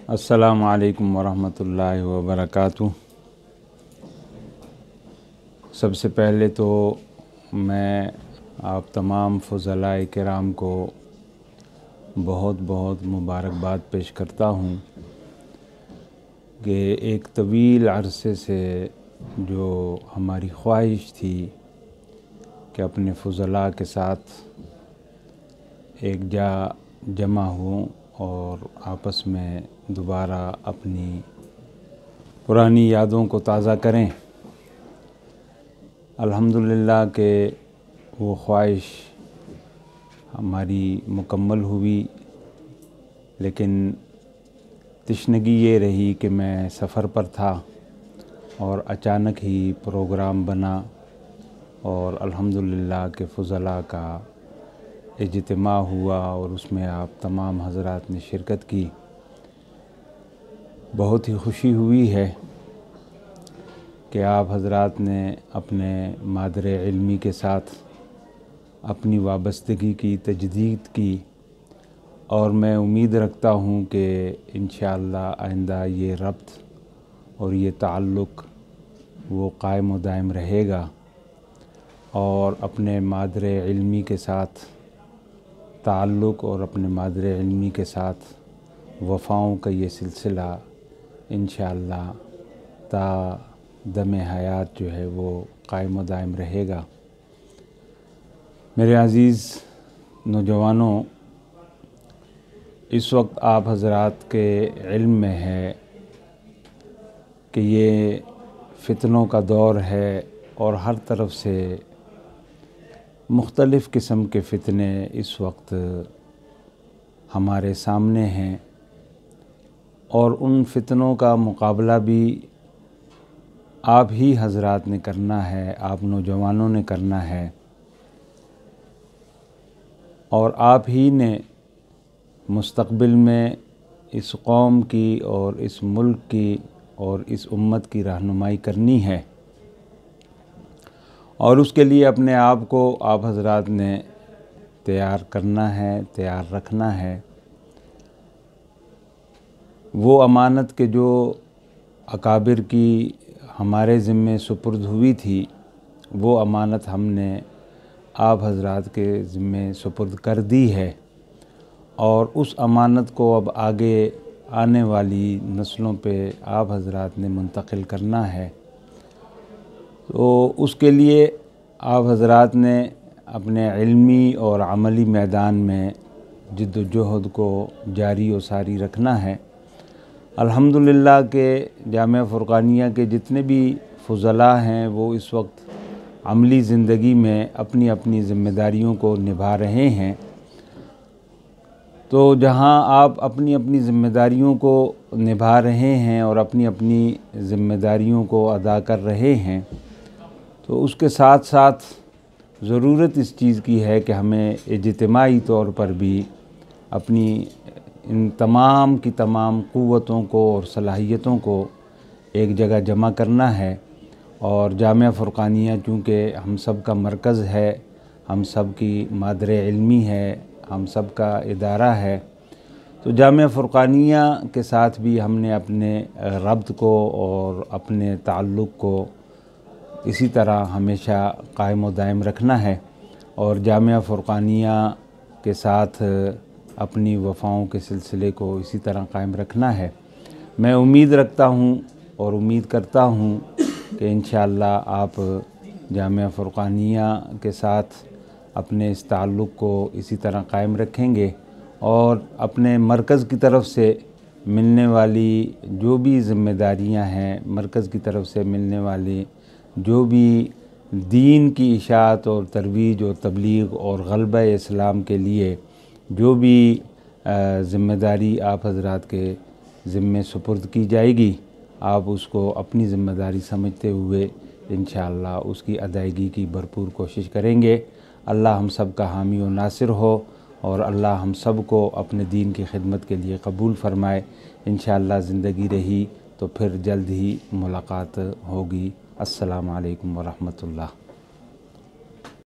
السلام علیکم ورحمۃ اللہ وبرکاتہ۔ سب سے پہلے تو میں آپ تمام فضلاء کرام کو بہت بہت مبارکباد پیش کرتا ہوں کہ ایک طویل عرصے سے جو ہماری خواہش تھی کہ اپنے فضلاء کے ساتھ ایک جا جمع ہوں اور آپس میں دوبارہ اپنی پرانی یادوں کو تازہ کریں، الحمدللہ کہ وہ خواہش ہماری مکمل ہوئی، لیکن تشنگی یہ رہی کہ میں سفر پر تھا اور اچانک ہی پروگرام بنا اور الحمدللہ کہ فضلاء کا اجتماع ہوا اور اس میں آپ تمام حضرات نے شرکت کی۔ بہت ہی خوشی ہوئی ہے کہ آپ حضرات نے اپنے مادر علمی کے ساتھ اپنی وابستگی کی تجدید کی، اور میں امید رکھتا ہوں کہ انشاءاللہ آئندہ یہ ربط اور یہ تعلق وہ قائم و دائم رہے گا، اور اپنے مادر علمی کے ساتھ تعلق اور اپنے مادر علمی کے ساتھ وفاؤں کا یہ سلسلہ انشاءاللہ تا دم حیات جو ہے وہ قائم و دائم رہے گا۔ میرے عزیز نوجوانوں، اس وقت آپ حضرات کے علم میں ہے کہ یہ فتنوں کا دور ہے اور ہر طرف سے مختلف قسم کے فتنے اس وقت ہمارے سامنے ہیں، اور ان فتنوں کا مقابلہ بھی آپ ہی حضرات نے کرنا ہے، آپ نوجوانوں نے کرنا ہے، اور آپ ہی نے مستقبل میں اس قوم کی اور اس ملک کی اور اس امت کی رہنمائی کرنی ہے، اور اس کے لیے اپنے آپ کو آپ حضرات نے تیار کرنا ہے، تیار رکھنا ہے۔ وہ امانت کے جو اکابر کی ہمارے ذمے سپرد ہوئی تھی، وہ امانت ہم نے آپ حضرات کے ذمے سپرد کر دی ہے، اور اس امانت کو اب آگے آنے والی نسلوں پہ آپ حضرات نے منتقل کرنا ہے۔ تو اس کے لیے آپ حضرات نے اپنے علمی اور عملی میدان میں جد و جہد کو جاری و ساری رکھنا ہے۔ الحمدللہ کہ جامعہ فرقانیہ کے جتنے بھی فضلاء ہیں وہ اس وقت عملی زندگی میں اپنی اپنی ذمہ داریوں کو نبھا رہے ہیں، تو جہاں آپ اپنی اپنی ذمہ داریوں کو نبھا رہے ہیں اور اپنی اپنی ذمہ داریوں کو ادا کر رہے ہیں، تو اس کے ساتھ ساتھ ضرورت اس چیز کی ہے کہ ہمیں اجتماعی طور پر بھی اپنی ان تمام کی تمام قوتوں کو اور صلاحیتوں کو ایک جگہ جمع کرنا ہے، اور جامعہ فرقانیہ چونکہ ہم سب کا مرکز ہے، ہم سب کی مادر علمی ہے، ہم سب کا ادارہ ہے، تو جامعہ فرقانیہ کے ساتھ بھی ہم نے اپنے ربط کو اور اپنے تعلق کو اسی طرح ہمیشہ قائم و دائم رکھنا ہے، اور جامعہ فرقانیہ کے ساتھ اپنی وفاؤں کے سلسلے کو اسی طرح قائم رکھنا ہے۔ میں امید رکھتا ہوں اور امید کرتا ہوں کہ انشاءاللہ آپ جامعہ فرقانیہ کے ساتھ اپنے اس تعلق کو اسی طرح قائم رکھیں گے، اور اپنے مرکز کی طرف سے ملنے والی جو بھی ذمہ داریاں ہیں، مرکز کی طرف سے ملنے والی جو بھی دین کی اشاعت اور ترویج اور تبلیغ اور غلبہ اسلام کے لیے جو بھی ذمہ داری آپ حضرات کے ذمے سپرد کی جائے گی، آپ اس کو اپنی ذمہ داری سمجھتے ہوئے انشاءاللہ اس کی ادائیگی کی بھرپور کوشش کریں گے۔ اللہ ہم سب کا حامی و ناصر ہو، اور اللہ ہم سب کو اپنے دین کی خدمت کے لیے قبول فرمائے۔ انشاءاللہ زندگی رہی تو پھر جلد ہی ملاقات ہوگی۔ السلام علیکم ورحمۃ اللہ۔